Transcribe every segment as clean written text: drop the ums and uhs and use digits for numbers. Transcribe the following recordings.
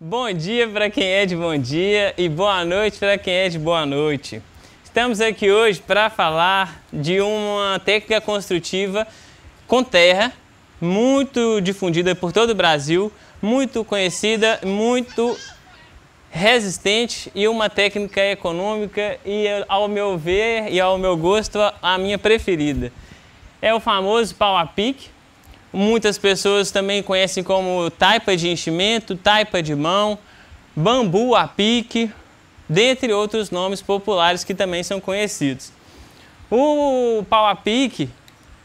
Bom dia para quem é de bom dia e boa noite para quem é de boa noite. Estamos aqui hoje para falar de uma técnica construtiva com terra, muito difundida por todo o Brasil, muito conhecida, muito resistente e uma técnica econômica e, ao meu ver e ao meu gosto, a minha preferida. É o famoso pau a pique. Muitas pessoas também conhecem como taipa de enchimento, taipa de mão, bambu a pique, dentre outros nomes populares que também são conhecidos. O pau a pique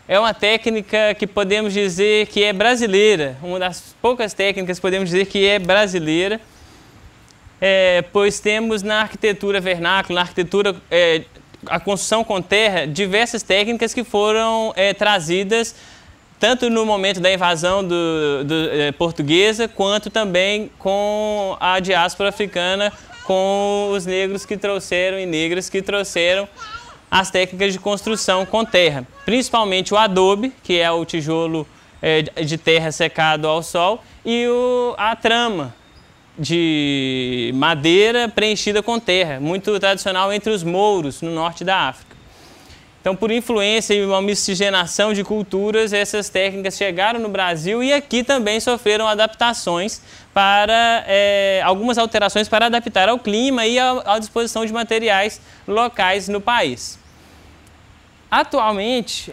é uma técnica que podemos dizer que é brasileira, uma das poucas técnicas que podemos dizer que é brasileira, pois temos na arquitetura vernácula, na arquitetura, a construção com terra, diversas técnicas que foram trazidas tanto no momento da invasão portuguesa, quanto também com a diáspora africana, com os negros que trouxeram e negras que trouxeram as técnicas de construção com terra. Principalmente o adobe, que é o tijolo de terra secado ao sol, e a trama de madeira preenchida com terra, muito tradicional entre os mouros, no norte da África. Então, por influência e uma miscigenação de culturas, essas técnicas chegaram no Brasil e aqui também sofreram adaptações para algumas alterações para adaptar ao clima e à disposição de materiais locais no país. Atualmente,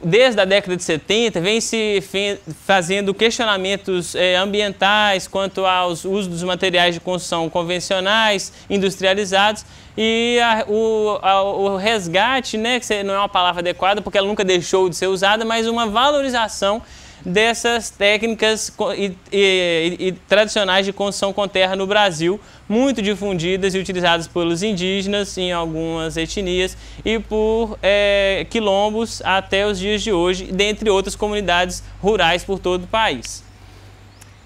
desde a década de 70, vem se fazendo questionamentos ambientais quanto aos usos dos materiais de construção convencionais, industrializados, e o resgate, né, que não é uma palavra adequada porque ela nunca deixou de ser usada, mas uma valorização dessas técnicas e tradicionais de construção com terra no Brasil, muito difundidas e utilizadas pelos indígenas em algumas etnias e por quilombos até os dias de hoje, dentre outras comunidades rurais por todo o país.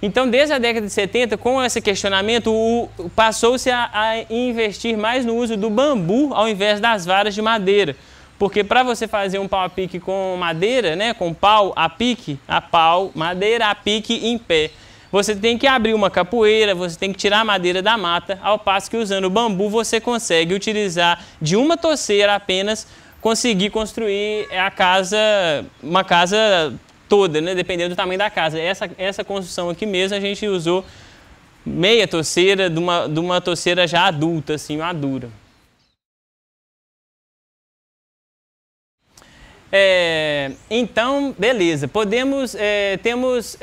Então, desde a década de 70, com esse questionamento, passou-se a investir mais no uso do bambu ao invés das varas de madeira. Porque para você fazer um pau a pique com madeira, né, com pau a pique, madeira a pique em pé, você tem que abrir uma capoeira, você tem que tirar a madeira da mata, ao passo que usando o bambu você consegue utilizar de uma toceira apenas, conseguir construir uma casa toda, né, dependendo do tamanho da casa. Essa construção aqui mesmo a gente usou meia toceira de uma toceira já adulta, assim, madura. Então, beleza, temos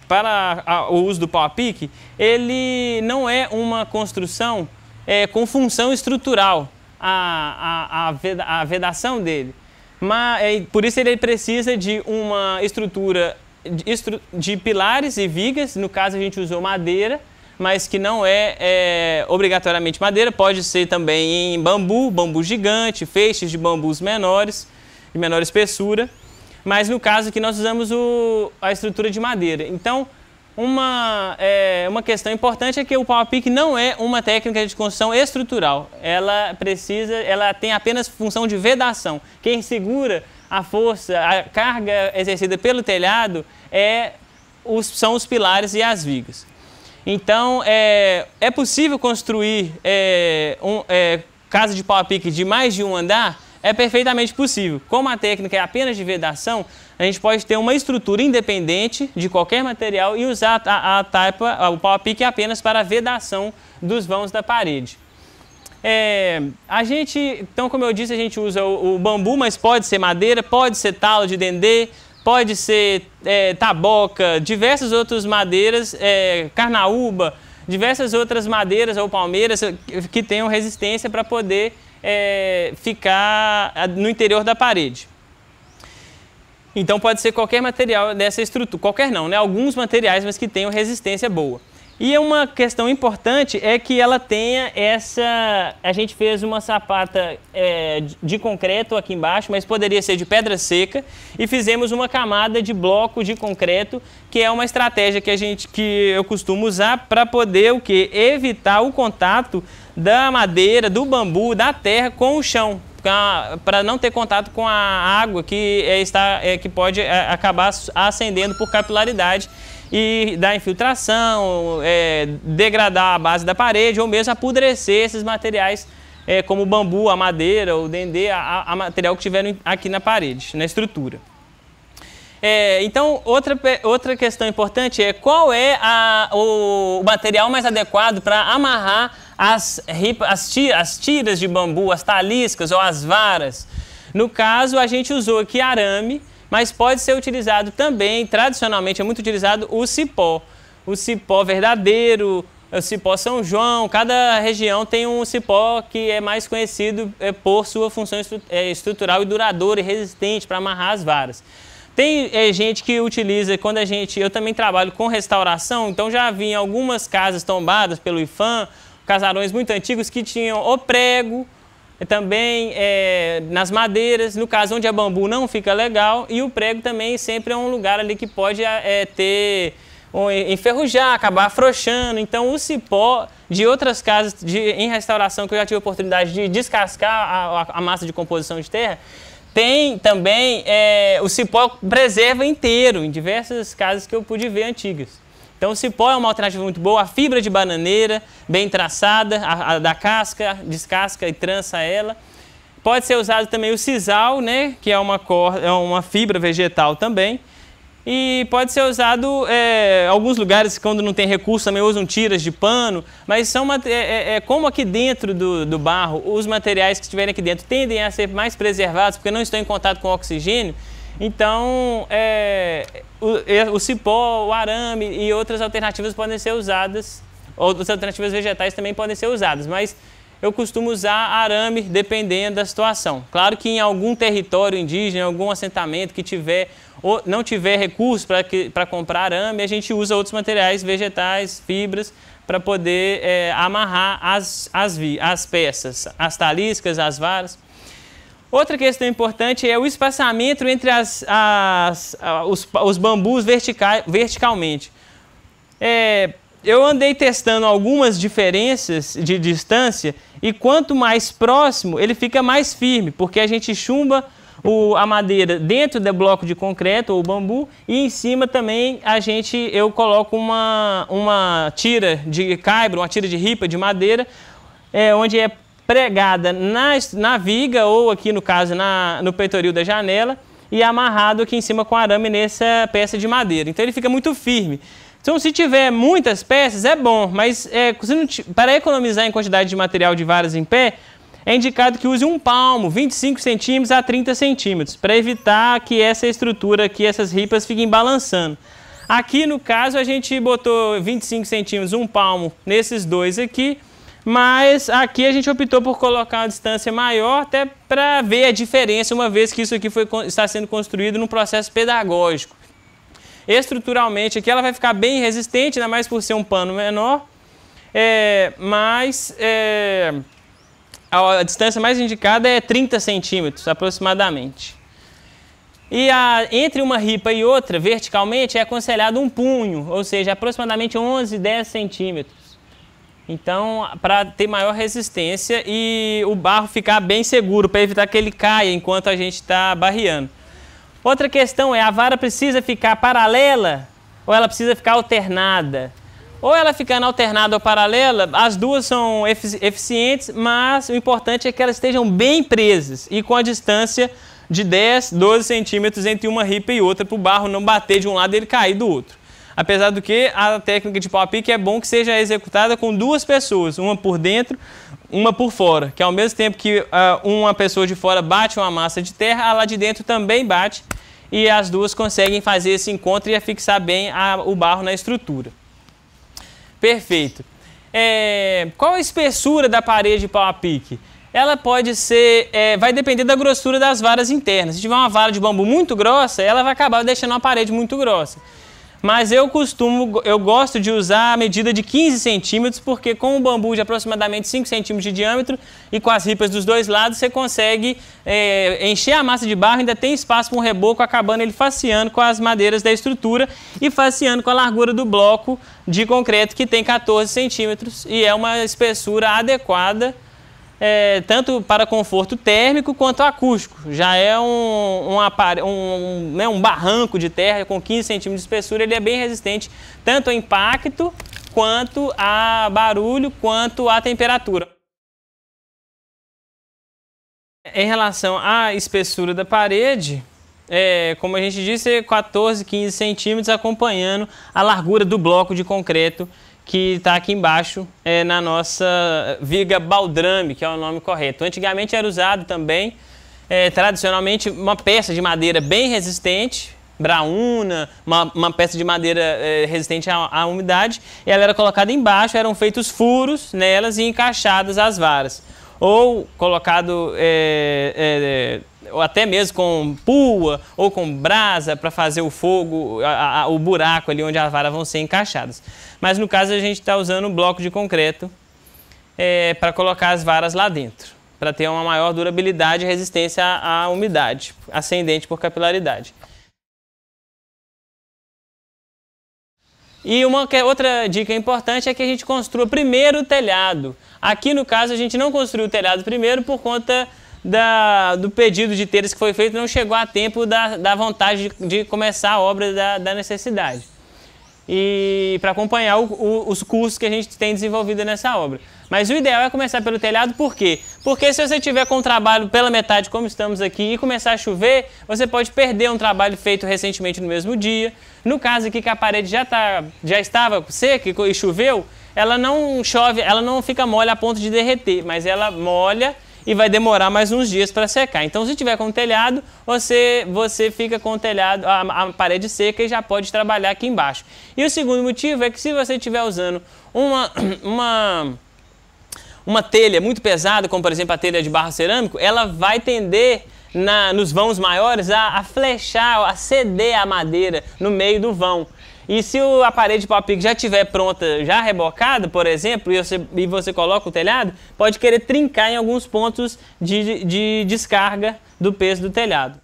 para o uso do pau a pique, ele não é uma construção com função estrutural, a vedação dele, mas por isso ele precisa de uma estrutura de pilares e vigas. No caso a gente usou madeira, mas que não é obrigatoriamente madeira, pode ser também em bambu gigante, feixes de bambus menores, de menor espessura, mas no caso aqui nós usamos a estrutura de madeira. Então, uma questão importante é que o pau a pique não é uma técnica de construção estrutural, ela tem apenas função de vedação. Quem segura a força, a carga exercida pelo telhado são os pilares e as vigas. Então, é possível construir casa de pau a pique de mais de um andar? É perfeitamente possível. Como a técnica é apenas de vedação, a gente pode ter uma estrutura independente de qualquer material e usar o pau a pique apenas para a vedação dos vãos da parede. Então, como eu disse, a gente usa o bambu, mas pode ser madeira, pode ser talo de dendê, pode ser taboca, diversas outras madeiras, carnaúba, diversas outras madeiras ou palmeiras que tenham resistência para poder ficar no interior da parede. Então pode ser qualquer material dessa estrutura, qualquer não, né? Alguns materiais, mas que tenham resistência boa. E uma questão importante é que ela tenha a gente fez uma sapata de concreto aqui embaixo, mas poderia ser de pedra seca, e fizemos uma camada de bloco de concreto, que é uma estratégia que eu costumo usar para poder evitar o contato da madeira, do bambu, da terra com o chão, para não ter contato com a água que pode acabar ascendendo por capilaridade e dar infiltração, degradar a base da parede ou mesmo apodrecer esses materiais como o bambu, a madeira, o dendê, a material que tiveram aqui na parede, na estrutura. Então, outra questão importante é qual é o material mais adequado para amarrar as tiras de bambu, as taliscas ou as varas. No caso, a gente usou aqui arame, mas pode ser utilizado também, tradicionalmente é muito utilizado o cipó. O cipó verdadeiro, o cipó São João, cada região tem um cipó que é mais conhecido por sua função estrutural e duradoura e resistente para amarrar as varas. Tem gente que utiliza, eu também trabalho com restauração, então já vi em algumas casas tombadas pelo IPHAN, casarões muito antigos que tinham o prego, também nas madeiras, no caso onde a bambu não fica legal, e o prego também sempre é um lugar ali que pode enferrujar, acabar afrouxando. Então o cipó de outras casas em restauração que eu já tive a oportunidade de descascar a massa de composição de terra, tem também o cipó preserva inteiro, em diversas casas que eu pude ver antigas. Então o cipó é uma alternativa muito boa, a fibra de bananeira, bem traçada, a da casca, descasca e trança ela. Pode ser usado também o sisal, né, que é uma fibra vegetal também. E pode ser usado, alguns lugares, quando não tem recurso, também usam tiras de pano, mas como aqui dentro do barro, os materiais que estiverem aqui dentro tendem a ser mais preservados, porque não estão em contato com o oxigênio, então o cipó, o arame e outras alternativas podem ser usadas, outras alternativas vegetais também podem ser usadas, mas eu costumo usar arame dependendo da situação. Claro que em algum território indígena, algum assentamento que não tiver recurso para comprar arame, a gente usa outros materiais vegetais, fibras, para poder amarrar as peças, as taliscas, as varas. Outra questão importante é o espaçamento entre os bambus verticalmente. Eu andei testando algumas diferenças de distância e quanto mais próximo ele fica mais firme, porque a gente chumba a madeira dentro do bloco de concreto ou bambu e em cima também eu coloco uma tira de caibro, uma tira de ripa de madeira, onde é pregada na viga ou aqui no caso no peitoril da janela e amarrado aqui em cima com arame nessa peça de madeira. Então ele fica muito firme. Então, se tiver muitas peças, é bom, mas para economizar em quantidade de material de varas em pé, é indicado que use um palmo, 25 centímetros a 30 centímetros, para evitar que essa estrutura aqui, essas ripas, fiquem balançando. Aqui, no caso, a gente botou 25 centímetros, um palmo, nesses dois aqui, mas aqui a gente optou por colocar uma distância maior, até para ver a diferença, uma vez que isso aqui está sendo construído num processo pedagógico. Estruturalmente aqui ela vai ficar bem resistente, ainda mais por ser um pano menor, mas a distância mais indicada é 30 centímetros aproximadamente. E entre uma ripa e outra, verticalmente, é aconselhado um punho, ou seja, aproximadamente 11, 10 centímetros. Então, para ter maior resistência e o barro ficar bem seguro, para evitar que ele caia enquanto a gente está barreando. Outra questão a vara precisa ficar paralela ou ela precisa ficar alternada? Ou ela ficando alternada ou paralela, as duas são eficientes, mas o importante é que elas estejam bem presas e com a distância de 10, 12 centímetros entre uma ripa e outra, para o barro não bater de um lado e ele cair do outro. Apesar do que a técnica de pau a pique é bom que seja executada com duas pessoas, uma por dentro, uma por fora, que ao mesmo tempo que uma pessoa de fora bate uma massa de terra, a lá de dentro também bate e as duas conseguem fazer esse encontro e afixar bem o barro na estrutura. Perfeito. Qual a espessura da parede de pau a pique? Ela pode ser, vai depender da grossura das varas internas. Se tiver uma vara de bambu muito grossa, ela vai acabar deixando uma parede muito grossa. Mas eu gosto de usar a medida de 15 centímetros, porque com um bambu de aproximadamente 5 centímetros de diâmetro e com as ripas dos dois lados, você consegue encher a massa de barro, ainda tem espaço para um reboco, acabando ele faceando com as madeiras da estrutura e faceando com a largura do bloco de concreto, que tem 14 centímetros e é uma espessura adequada tanto para conforto térmico quanto acústico. Já é um barranco de terra com 15 centímetros de espessura, ele é bem resistente tanto a impacto, quanto a barulho, quanto a temperatura. Em relação à espessura da parede, como a gente disse, 14, 15 centímetros, acompanhando a largura do bloco de concreto que está aqui embaixo na nossa viga baldrame, que é o nome correto. Antigamente era usado também, tradicionalmente, uma peça de madeira bem resistente, braúna, uma peça de madeira resistente à umidade, e ela era colocada embaixo, eram feitos furos nelas e encaixadas as varas. Ou colocado ou até mesmo com pua ou com brasa para fazer o fogo, o buraco ali onde as varas vão ser encaixadas. Mas no caso a gente está usando um bloco de concreto para colocar as varas lá dentro, para ter uma maior durabilidade e resistência à umidade, ascendente por capilaridade. E uma outra dica importante é que a gente construa primeiro o telhado. Aqui no caso a gente não construiu o telhado primeiro por conta do pedido de telhas que foi feito, não chegou a tempo da vontade de começar a obra da necessidade. E para acompanhar os custos que a gente tem desenvolvido nessa obra. Mas o ideal é começar pelo telhado, por quê? Porque se você tiver com o trabalho pela metade, como estamos aqui, e começar a chover, você pode perder um trabalho feito recentemente no mesmo dia. No caso aqui que a parede já estava seca e choveu, ela não chove, ela não fica mole a ponto de derreter, mas ela molha e vai demorar mais uns dias para secar. Então, se tiver com o telhado, você fica com o telhado, a parede seca, e já pode trabalhar aqui embaixo. E o segundo motivo é que se você estiver usando uma telha muito pesada, como por exemplo a telha de barro cerâmico, ela vai tender nos vãos maiores a flechar, a ceder a madeira no meio do vão. E se a parede de pau-a-pique já estiver pronta, já rebocada, por exemplo, e você coloca o telhado, pode querer trincar em alguns pontos de descarga do peso do telhado.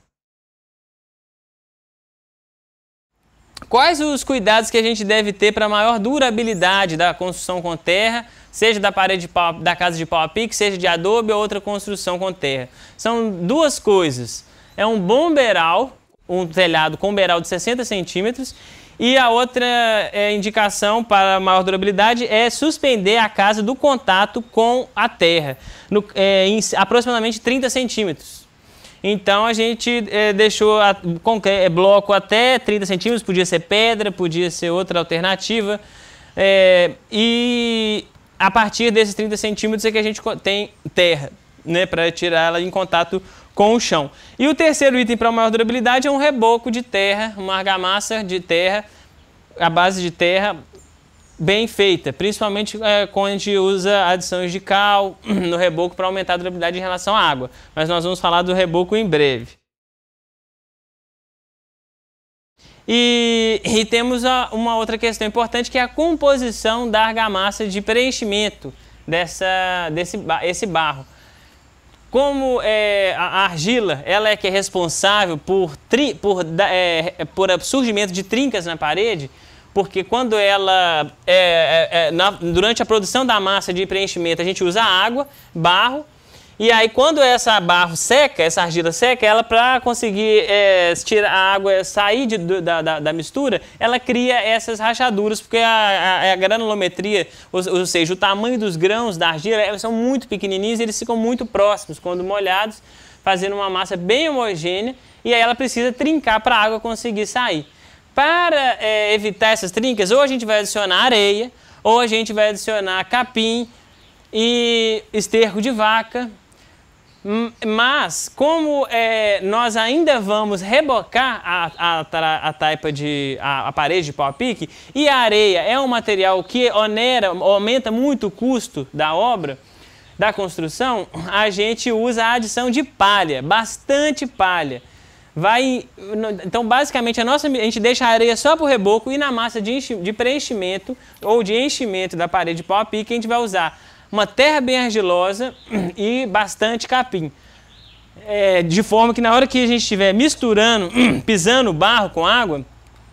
Quais os cuidados que a gente deve ter para maior durabilidade da construção com terra, seja da parede da casa de pau-a-pique, seja de adobe ou outra construção com terra? São duas coisas. É um bom beiral, um telhado com beiral de 60 centímetros, e a outra indicação para maior durabilidade é suspender a casa do contato com a terra, em aproximadamente 30 centímetros. Então a gente deixou bloco até 30 centímetros, podia ser pedra, podia ser outra alternativa, e a partir desses 30 centímetros é que a gente tem terra, né, para tirar ela em contato com o chão. E o terceiro item para maior durabilidade é um reboco de terra, uma argamassa de terra, a base de terra bem feita, principalmente quando a gente usa adições de cal no reboco para aumentar a durabilidade em relação à água. Mas nós vamos falar do reboco em breve. E temos uma outra questão importante, que é a composição da argamassa de preenchimento desse barro. Como a argila ela é que é responsável por surgimento de trincas na parede, porque quando ela durante a produção da massa de preenchimento a gente usa água, barro, e aí quando essa argila seca, ela para conseguir tirar a água, sair da mistura, ela cria essas rachaduras, porque a granulometria, ou seja, o tamanho dos grãos da argila, elas são muito pequenininhos e eles ficam muito próximos quando molhados, fazendo uma massa bem homogênea, e aí ela precisa trincar para a água conseguir sair. Para evitar essas trincas, ou a gente vai adicionar areia, ou a gente vai adicionar capim e esterco de vaca. Mas, como nós ainda vamos rebocar a parede de pau-a-pique, e a areia é um material que aumenta muito o custo da obra, da construção, a gente usa a adição de palha, bastante palha. Então, basicamente, a gente deixa a areia só para o reboco, e na massa de preenchimento ou de enchimento da parede de pau-a-pique a gente vai usar uma terra bem argilosa e bastante capim. De forma que na hora que a gente estiver pisando barro com água,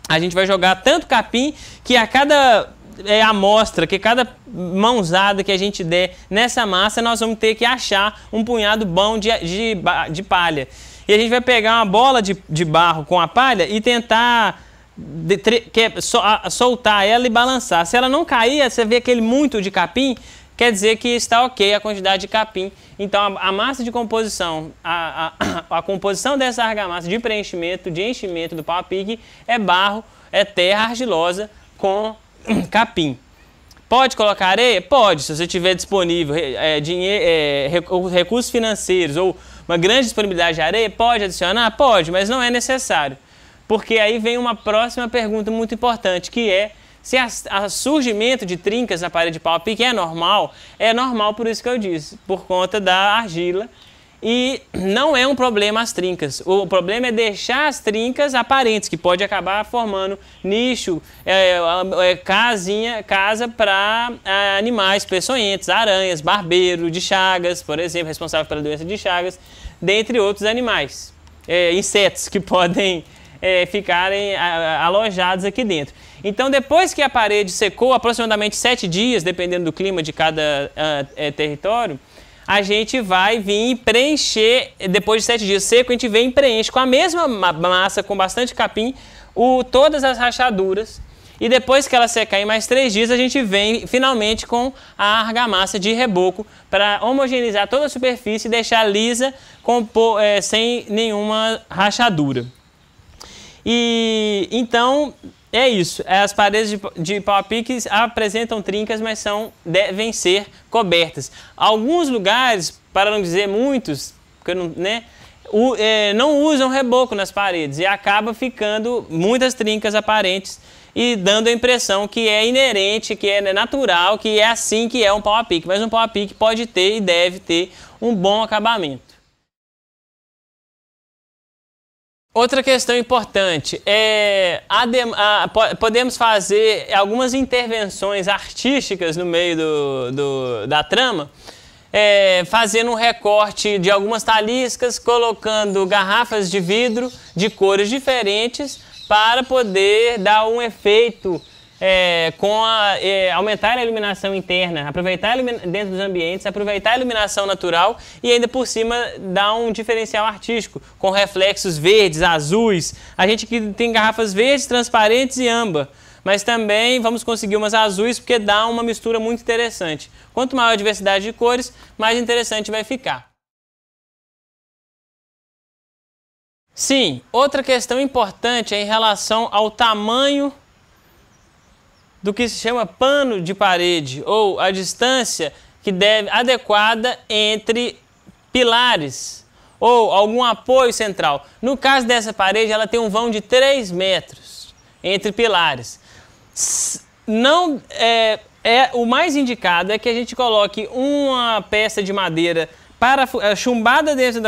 a gente vai jogar tanto capim que a cada amostra, que cada mãozada que a gente der nessa massa, nós vamos ter que achar um punhado bom de palha. E a gente vai pegar uma bola de barro com a palha e tentar soltar ela e balançar. Se ela não cair, você vê aquele muito de capim, quer dizer que está ok a quantidade de capim. Então a massa de composição, a composição dessa argamassa de preenchimento, de enchimento do pau a pique é barro, é terra argilosa com capim. Pode colocar areia? Pode, se você tiver disponível recursos financeiros ou uma grande disponibilidade de areia, pode adicionar? Pode, mas não é necessário. Porque aí vem uma próxima pergunta muito importante, que é se o surgimento de trincas na parede de pau a pique é normal por isso que eu disse, por conta da argila. E não é um problema as trincas, o problema é deixar as trincas aparentes, que pode acabar formando nicho, casa para animais peçonhentos, aranhas, barbeiro de Chagas, por exemplo, responsável pela doença de Chagas, dentre outros animais, insetos que podem ficarem alojados aqui dentro. Então, depois que a parede secou, aproximadamente 7 dias, dependendo do clima de cada território, a gente vai vir preencher, depois de 7 dias seco, a gente vem e preenche com a mesma massa, com bastante capim, todas as rachaduras. E depois que ela secar em mais 3 dias, a gente vem finalmente com a argamassa de reboco para homogeneizar toda a superfície e deixar lisa, sem nenhuma rachadura. E então é isso, as paredes de pau a pique apresentam trincas, mas devem ser cobertas. Alguns lugares, para não dizer muitos, não usam reboco nas paredes e acaba ficando muitas trincas aparentes e dando a impressão que é inerente, que é natural, que é assim que é um pau a pique. Mas um pau a pique pode ter e deve ter um bom acabamento. Outra questão importante podemos fazer algumas intervenções artísticas no meio da trama, fazendo um recorte de algumas taliscas, colocando garrafas de vidro de cores diferentes para poder dar um efeito aumentar a iluminação interna, aproveitar dentro dos ambientes, aproveitar a iluminação natural e ainda por cima dar um diferencial artístico, com reflexos verdes, azuis. A gente aqui tem garrafas verdes, transparentes e âmbar, mas também vamos conseguir umas azuis porque dá uma mistura muito interessante. Quanto maior a diversidade de cores, mais interessante vai ficar. Sim, outra questão importante é em relação ao tamanho do que se chama pano de parede, ou a distância adequada entre pilares, ou algum apoio central. No caso dessa parede, ela tem um vão de 3 metros entre pilares. O mais indicado é que a gente coloque uma peça de madeira chumbada dentro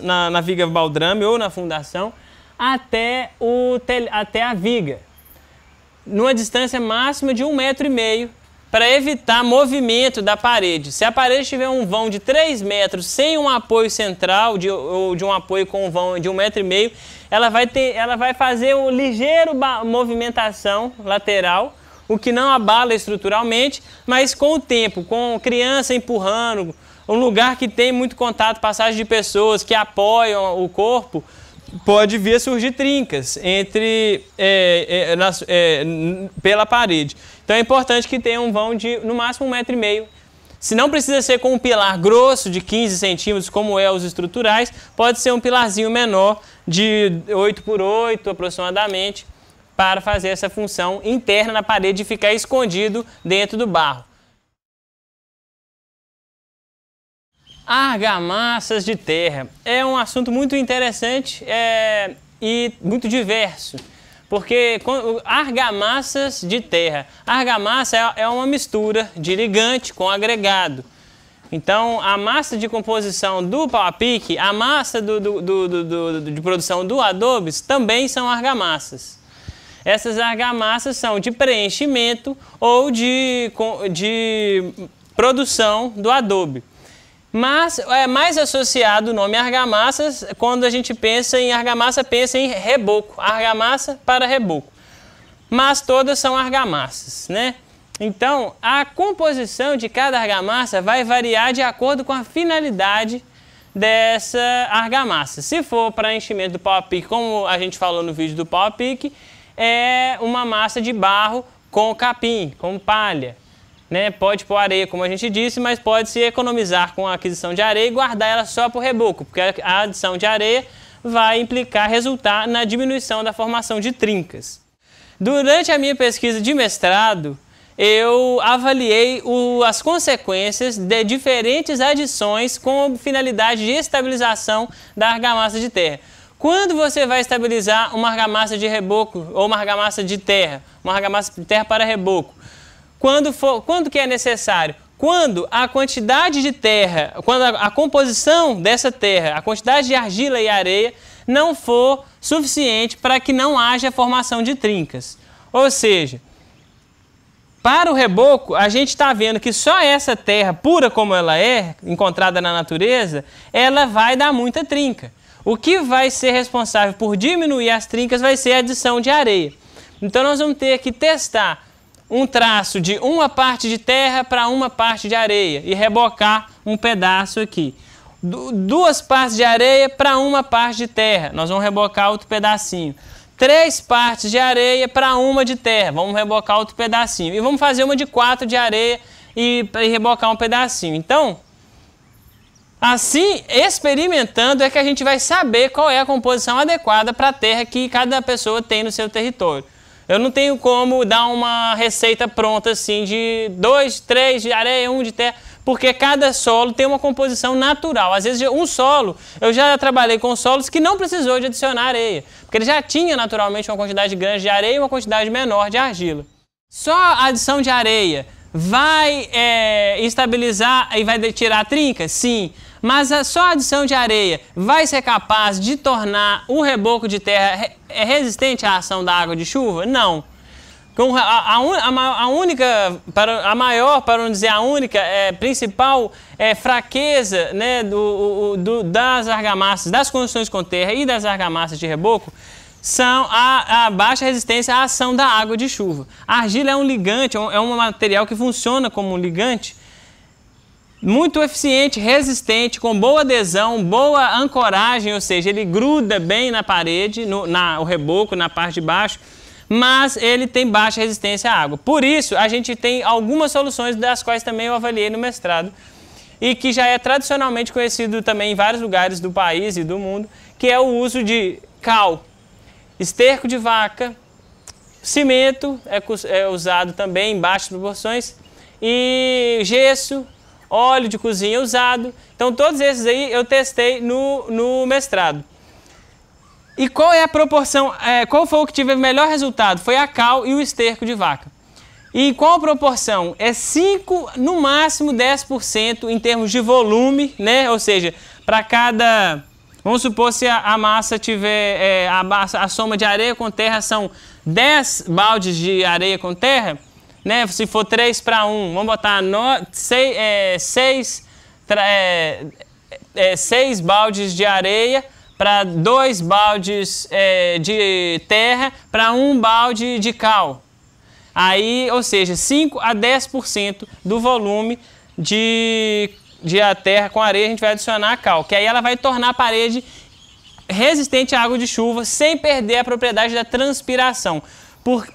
na viga baldrame ou na fundação até a viga, numa distância máxima de 1,5 metros, para evitar movimento da parede. Se a parede tiver um vão de 3 metros sem um apoio central ou de um apoio com um vão de 1,5 metros, ela vai fazer uma ligeira movimentação lateral, o que não abala estruturalmente, mas com o tempo, com criança empurrando, um lugar que tem muito contato, passagem de pessoas que apoiam o corpo, pode vir a surgir trincas pela parede. Então é importante que tenha um vão de no máximo 1,5 metros. Se não precisa ser com um pilar grosso de 15 centímetros, como os estruturais, pode ser um pilarzinho menor de 8 por 8 aproximadamente, para fazer essa função interna na parede e ficar escondido dentro do barro. Argamassas de terra é um assunto muito interessante e muito diverso, porque argamassas de terra, argamassa é uma mistura de ligante com agregado. Então a massa de composição do pau a pique, a massa de produção do adobes também são argamassas. Essas argamassas são de preenchimento ou de produção do adobe. Mas é mais associado o nome argamassas quando a gente pensa em argamassa, pensa em reboco, argamassa para reboco. Mas todas são argamassas, né? Então, a composição de cada argamassa vai variar de acordo com a finalidade dessa argamassa. Se for para enchimento do pau a pique, como a gente falou no vídeo do pau a pique, é uma massa de barro com capim, com palha. Né? Pode pôr areia, como a gente disse, mas pode se economizar com a aquisição de areia e guardar ela só para o reboco, porque a adição de areia vai resultar na diminuição da formação de trincas. Durante a minha pesquisa de mestrado, eu avaliei as consequências de diferentes adições com finalidade de estabilização da argamassa de terra. Quando você vai estabilizar uma argamassa de reboco ou uma argamassa de terra, uma argamassa de terra para reboco? Quando que é necessário? Quando a quantidade de terra, quando a composição dessa terra, a quantidade de argila e areia não for suficiente para que não haja formação de trincas. Ou seja, para o reboco, a gente está vendo que só essa terra, pura como ela é, encontrada na natureza, ela vai dar muita trinca. O que vai ser responsável por diminuir as trincas vai ser a adição de areia. Então nós vamos ter que testar um traço de uma parte de terra para uma parte de areia e rebocar um pedaço aqui. Duas partes de areia para uma parte de terra, nós vamos rebocar outro pedacinho. 3 partes de areia para uma de terra, vamos rebocar outro pedacinho. E vamos fazer uma de 4 de areia e rebocar um pedacinho. Então, assim, experimentando é que a gente vai saber qual é a composição adequada para a terra que cada pessoa tem no seu território. Eu não tenho como dar uma receita pronta assim de 2, 3 de areia, 1 de terra, porque cada solo tem uma composição natural. Às vezes um solo, eu já trabalhei com solos que não precisou de adicionar areia, porque ele já tinha naturalmente uma quantidade grande de areia e uma quantidade menor de argila. Só a adição de areia vai estabilizar e vai tirar a trinca? Sim. Mas só a adição de areia vai ser capaz de tornar o reboco de terra resistente à ação da água de chuva? Não. A maior, para não dizer a única, principal fraqueza, né, das argamassas, das construções com terra e das argamassas de reboco são a baixa resistência à ação da água de chuva. A argila é um ligante, é um material que funciona como um ligante, muito eficiente, resistente, com boa adesão, boa ancoragem, ou seja, ele gruda bem na parede, o reboco, na parte de baixo, mas ele tem baixa resistência à água. Por isso, a gente tem algumas soluções, das quais também eu avaliei no mestrado, e que já é tradicionalmente conhecido também em vários lugares do país e do mundo, que é o uso de cal, esterco de vaca, cimento, é usado também em baixas proporções, e gesso, óleo de cozinha usado. Então todos esses aí eu testei no mestrado. E qual é a proporção, qual foi o que tive o melhor resultado? Foi a cal e o esterco de vaca. E qual a proporção? É 5, no máximo 10% em termos de volume, né? Ou seja, para cada, vamos supor se a massa tiver, a soma de areia com terra são 10 baldes de areia com terra, né? Se for 3 para 1, vamos botar 6 baldes de areia para 2 baldes de terra para 1 balde de cal. Aí, ou seja, 5 a 10% do volume de a terra com areia a gente vai adicionar a cal, que aí ela vai tornar a parede resistente à água de chuva sem perder a propriedade da transpiração.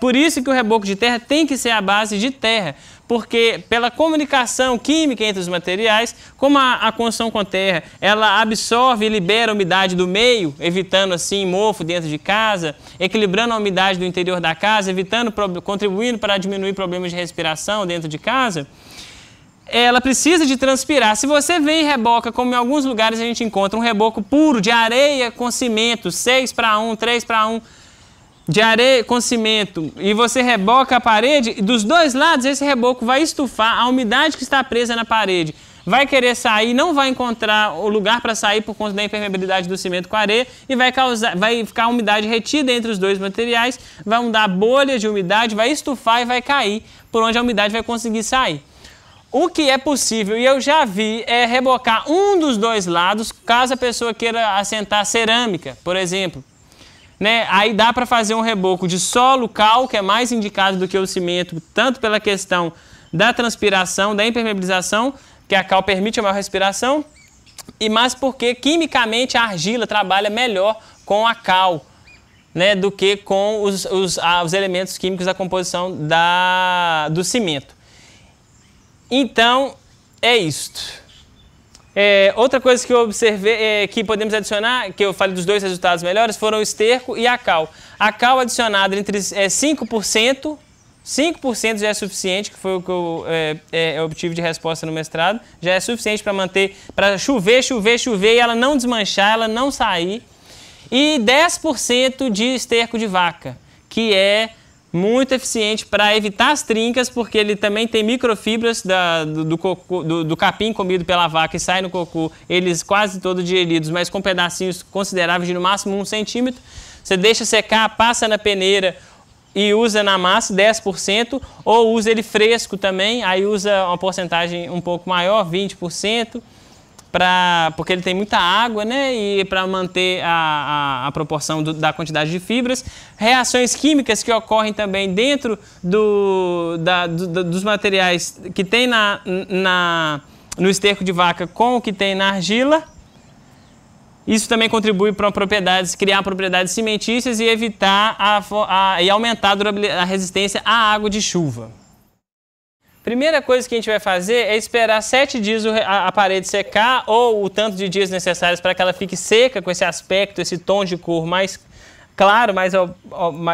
Por isso que o reboco de terra tem que ser à base de terra, porque pela comunicação química entre os materiais, como a construção com terra, ela absorve e libera a umidade do meio, evitando assim mofo dentro de casa, equilibrando a umidade do interior da casa, contribuindo para diminuir problemas de respiração dentro de casa, ela precisa de transpirar. Se você vem e reboca, como em alguns lugares a gente encontra um reboco puro de areia com cimento, 6 para 1, 3 para 1, de areia com cimento, e você reboca a parede, dos dois lados esse reboco vai estufar a umidade que está presa na parede, vai querer sair, não vai encontrar o lugar para sair por conta da impermeabilidade do cimento com a areia e vai ficar a umidade retida entre os dois materiais, vai dar bolha de umidade, vai estufar e vai cair por onde a umidade vai conseguir sair. O que é possível, e eu já vi, é rebocar um dos dois lados, caso a pessoa queira assentar cerâmica, por exemplo. né? Aí dá para fazer um reboco de solo, cal, que é mais indicado do que o cimento, tanto pela questão da transpiração, da impermeabilização, que a cal permite a maior respiração, e mais porque quimicamente a argila trabalha melhor com a cal, né, do que com os elementos químicos da composição do cimento. Então, é isto. Outra coisa que eu observei, que podemos adicionar, que eu falei dos dois resultados melhores, foram o esterco e a cal. A cal adicionada entre 5%, 5% já é suficiente, que foi o que eu obtive de resposta no mestrado, já é suficiente para manter, para chover e ela não desmanchar, ela não sair. E 10% de esterco de vaca, que é muito eficiente para evitar as trincas, porque ele também tem microfibras do capim comido pela vaca e sai no cocô, eles quase todos digeridos, mas com pedacinhos consideráveis de no máximo 1 centímetro. Você deixa secar, passa na peneira e usa na massa 10%, ou usa ele fresco também, aí usa uma porcentagem um pouco maior, 20%. Porque ele tem muita água, né? E para manter a proporção da quantidade de fibras. Reações químicas que ocorrem também dentro dos materiais que tem no esterco de vaca com o que tem na argila. Isso também contribui para criar propriedades cimentícias e evitar e aumentar a resistência à água de chuva. Primeira coisa que a gente vai fazer é esperar 7 dias a parede secar, ou o tanto de dias necessários para que ela fique seca, com esse aspecto, esse tom de cor mais claro,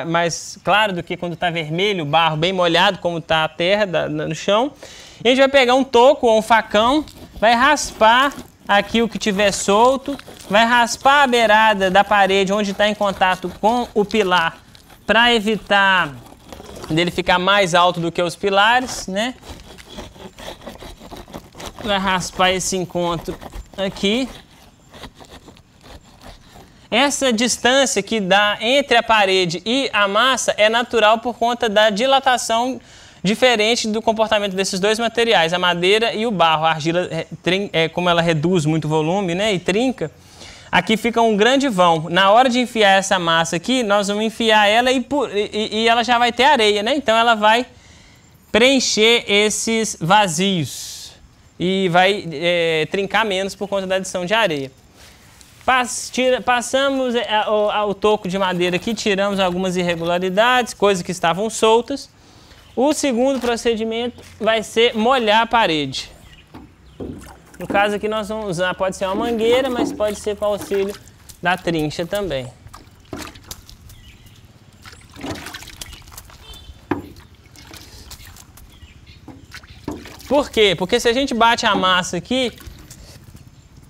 mais claro do que quando está vermelho, o barro bem molhado, como está a terra no chão. E a gente vai pegar um toco ou um facão, vai raspar aqui o que tiver solto, vai raspar a beirada da parede onde está em contato com o pilar, para evitar dele ficar mais alto do que os pilares, né? Vai raspar esse encontro aqui. Essa distância que dá entre a parede e a massa é natural por conta da dilatação diferente do comportamento desses dois materiais, a madeira e o barro. A argila, como ela reduz muito volume, né, e trinca, aqui fica um grande vão. Na hora de enfiar essa massa aqui, nós vamos enfiar ela e ela já vai ter areia, né? Então ela vai preencher esses vazios e vai trincar menos por conta da adição de areia. Passamos o toco de madeira aqui, tiramos algumas irregularidades, coisas que estavam soltas. O segundo procedimento vai ser molhar a parede. No caso aqui nós vamos usar, pode ser uma mangueira, mas pode ser com auxílio da trincha também. Por quê? Porque se a gente bate a massa aqui,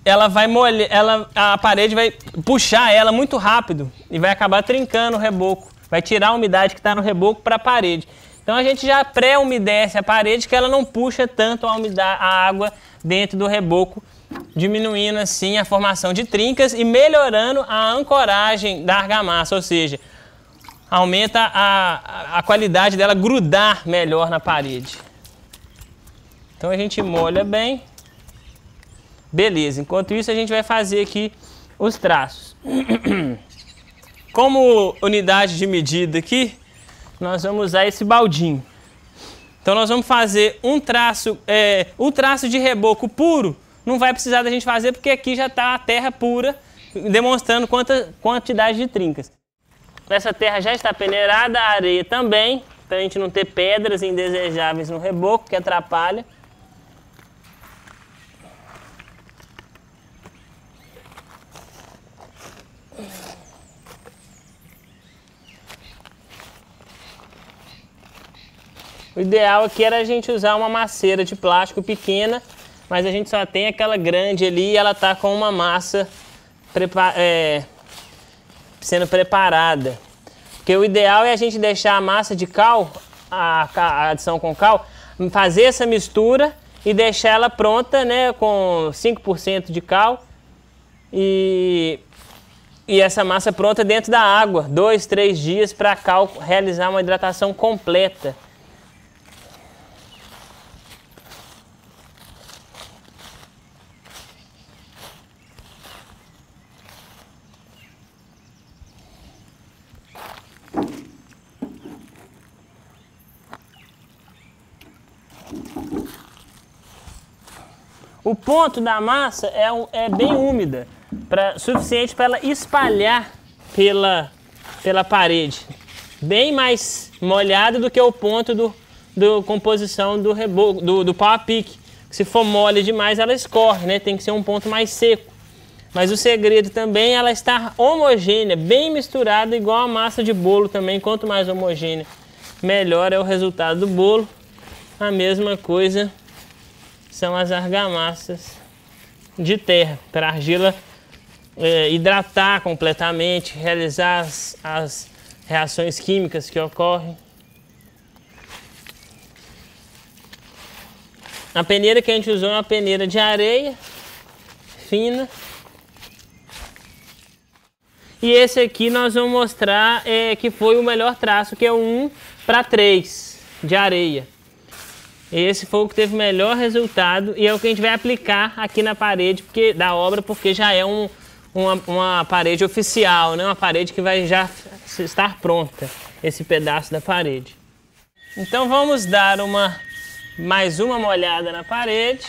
ela vai molhar, a parede vai puxar ela muito rápido e vai acabar trincando o reboco. Vai tirar a umidade que está no reboco para a parede. Então a gente já pré-umedece a parede, que ela não puxa tanto a água dentro do reboco, diminuindo assim a formação de trincas e melhorando a ancoragem da argamassa, ou seja, aumenta a qualidade dela grudar melhor na parede. Então a gente molha bem. Beleza, enquanto isso a gente vai fazer aqui os traços. Como unidade de medida aqui, nós vamos usar esse baldinho. Então nós vamos fazer um traço, o traço de reboco puro, não vai precisar da gente fazer porque aqui já está a terra pura, demonstrando quantidade de trincas. Essa terra já está peneirada, a areia também, para a gente não ter pedras indesejáveis no reboco, que atrapalha. O ideal aqui era a gente usar uma masseira de plástico pequena, mas a gente só tem aquela grande ali e ela está com uma massa sendo preparada. Porque o ideal é a gente deixar a massa de cal, a adição com cal, fazer essa mistura e deixar ela pronta, né, com 5% de cal e essa massa pronta dentro da água, 2, 3 dias para a cal realizar uma hidratação completa. O ponto da massa é bem úmida, suficiente para ela espalhar pela parede. Bem mais molhada do que o ponto do composição do reboco, do pau a pique. Se for mole demais, ela escorre, né? Tem que ser um ponto mais seco. Mas o segredo também é ela estar homogênea, bem misturada, igual a massa de bolo também. Quanto mais homogênea, melhor é o resultado do bolo. A mesma coisa são as argamassas de terra, para a argila hidratar completamente, realizar as reações químicas que ocorrem. A peneira que a gente usou é uma peneira de areia fina. E esse aqui nós vamos mostrar que foi o melhor traço, que é o 1:3 de areia. Esse foi o que teve o melhor resultado e é o que a gente vai aplicar aqui na parede da obra, porque já é uma parede oficial, né? Uma parede que vai já estar pronta, esse pedaço da parede. Então vamos dar mais uma molhada na parede.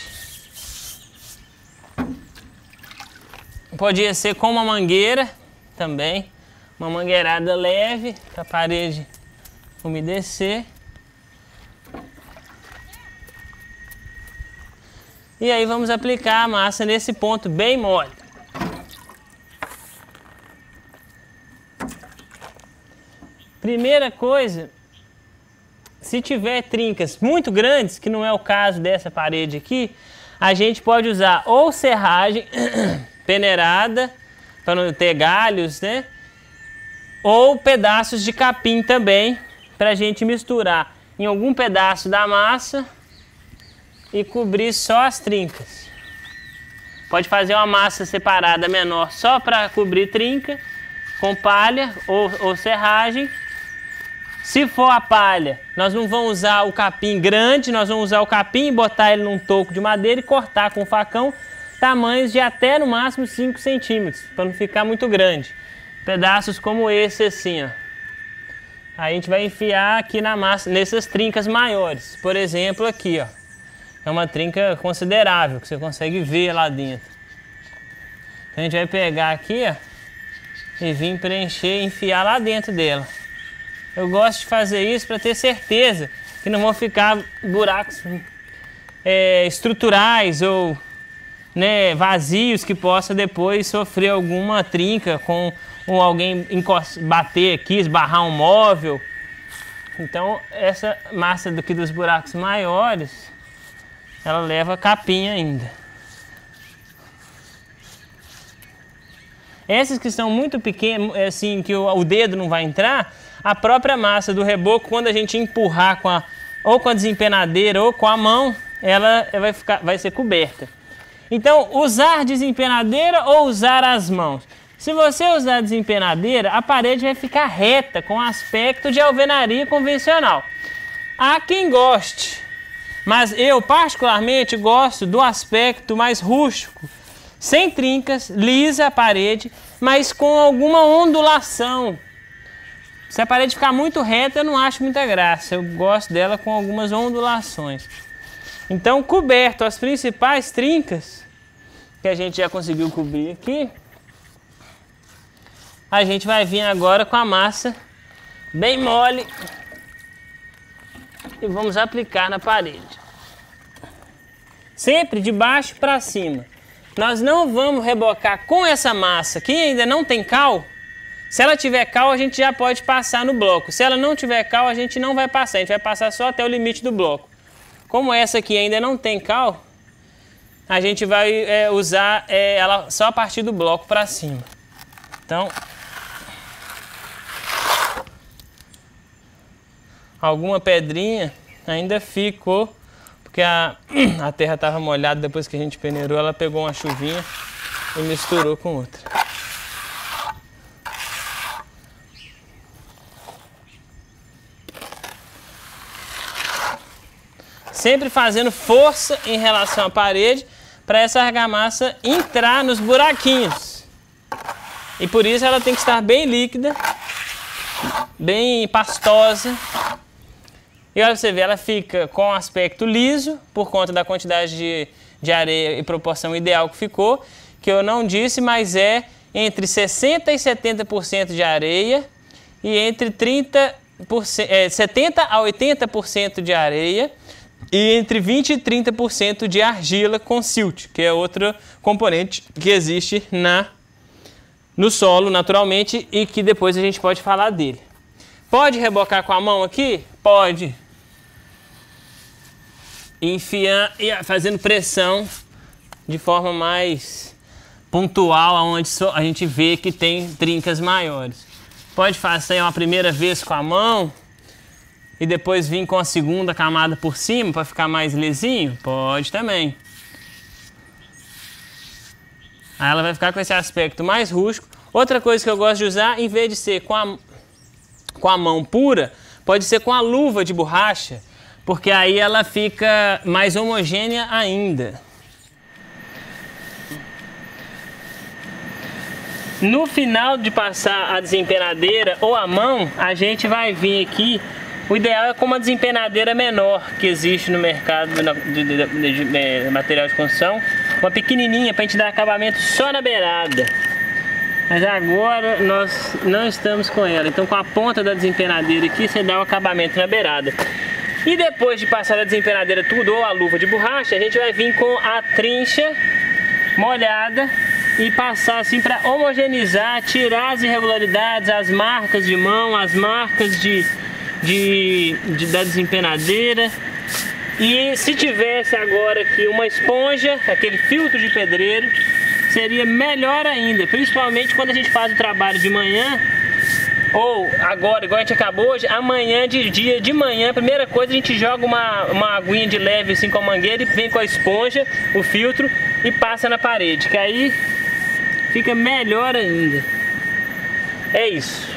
Podia ser com uma mangueira também, uma mangueirada leve para a parede umedecer. E aí vamos aplicar a massa nesse ponto bem mole. Primeira coisa, se tiver trincas muito grandes, que não é o caso dessa parede aqui, a gente pode usar ou serragem peneirada, para não ter galhos, né? Ou pedaços de capim também, para a gente misturar em algum pedaço da massa e cobrir só as trincas. Pode fazer uma massa separada menor só para cobrir trinca, com palha ou serragem. Se for a palha, nós não vamos usar o capim grande, nós vamos usar o capim e botar ele num toco de madeira e cortar com o facão tamanhos de até no máximo 5 centímetros, para não ficar muito grande. Pedaços como esse assim, ó. Aí a gente vai enfiar aqui na massa, nessas trincas maiores. Por exemplo, aqui, ó. É uma trinca considerável, que você consegue ver lá dentro. Então a gente vai pegar aqui, ó, e vir preencher e enfiar lá dentro dela. Eu gosto de fazer isso para ter certeza que não vão ficar buracos estruturais ou, né, vazios que possa depois sofrer alguma trinca com alguém bater aqui, esbarrar um móvel. Então essa massa daqui dos buracos maiores, ela leva capim ainda. Essas que são muito pequenas, assim, que o dedo não vai entrar, a própria massa do reboco, quando a gente empurrar ou com a desempenadeira ou com a mão, ela vai ser coberta. Então, usar desempenadeira ou usar as mãos? Se você usar desempenadeira, a parede vai ficar reta, com aspecto de alvenaria convencional. Há quem goste, mas eu particularmente gosto do aspecto mais rústico, sem trincas, lisa a parede, mas com alguma ondulação. Se a parede ficar muito reta, eu não acho muita graça. Eu gosto dela com algumas ondulações. Então, coberto as principais trincas, que a gente já conseguiu cobrir aqui, a gente vai vir agora com a massa bem mole e vamos aplicar na parede. Sempre de baixo para cima. Nós não vamos rebocar com essa massa que ainda não tem cal. Se ela tiver cal, a gente já pode passar no bloco. Se ela não tiver cal, a gente não vai passar. A gente vai passar só até o limite do bloco. Como essa aqui ainda não tem cal, a gente vai usar ela só a partir do bloco para cima. Então, alguma pedrinha ainda ficou, porque a terra estava molhada depois que a gente peneirou, ela pegou uma chuvinha e misturou com outra. Sempre fazendo força em relação à parede para essa argamassa entrar nos buraquinhos. E por isso ela tem que estar bem líquida, bem pastosa. E olha pra você ver, ela fica com aspecto liso por conta da quantidade de de areia e proporção ideal que ficou, que eu não disse, mas é entre 60% e 70% de areia e entre 70% a 80% de areia e entre 20% e 30% de argila com silt, que é outro componente que existe no solo naturalmente e que depois a gente pode falar dele. Pode rebocar com a mão aqui? Pode. Enfiando e fazendo pressão de forma mais pontual, onde a gente vê que tem trincas maiores. Pode fazer uma primeira vez com a mão e depois vir com a segunda camada por cima para ficar mais lisinho? Pode também. Aí ela vai ficar com esse aspecto mais rústico. Outra coisa que eu gosto de usar, em vez de ser com a mão pura, pode ser com a luva de borracha, porque aí ela fica mais homogênea ainda. No final de passar a desempenadeira ou a mão, a gente vai vir aqui. O ideal é com uma desempenadeira menor que existe no mercado de material de construção. Uma pequenininha para a gente dar acabamento só na beirada. Mas agora nós não estamos com ela. Então com a ponta da desempenadeira aqui você dá o acabamento na beirada. E depois de passar a desempenadeira tudo ou a luva de borracha, a gente vai vir com a trincha molhada e passar assim para homogeneizar, tirar as irregularidades, as marcas de mão, as marcas da desempenadeira. E se tivesse agora aqui uma esponja, aquele filtro de pedreiro, seria melhor ainda, principalmente quando a gente faz o trabalho de manhã, ou agora, igual a gente acabou hoje, amanhã de manhã, a primeira coisa a gente joga uma aguinha de leve assim com a mangueira e vem com a esponja, o filtro, e passa na parede, que aí fica melhor ainda. É isso.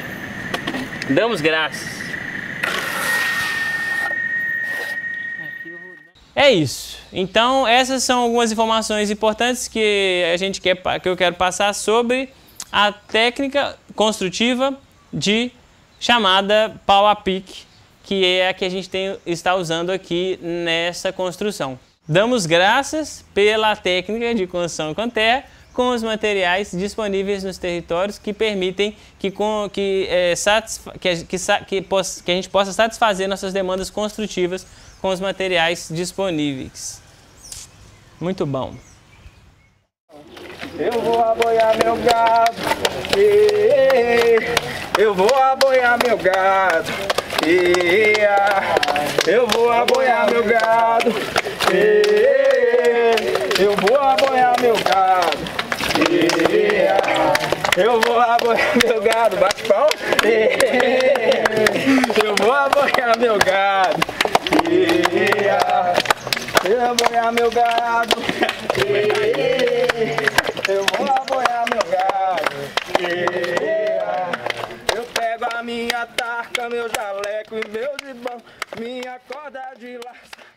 Damos graças. É isso. Então essas são algumas informações importantes que eu quero passar sobre a técnica construtiva de chamada pau a pique, que é a que a gente está usando aqui nessa construção. Damos graças pela técnica de construção com terra, com os materiais disponíveis nos territórios que permitem que a gente possa satisfazer nossas demandas construtivas com os materiais disponíveis. Muito bom. Eu vou aboiar meu gado, eu vou aboiar meu gado, eu vou aboiar meu gado, eu vou aboiar meu gado, eu vou aboiar meu gado, bate palma, eu vou aboiar meu gado, eu vou aboiar meu gado, eu vou aboiar meu gado, eu pego a minha tarca, meu jaleco e meu gibão, minha corda de laço.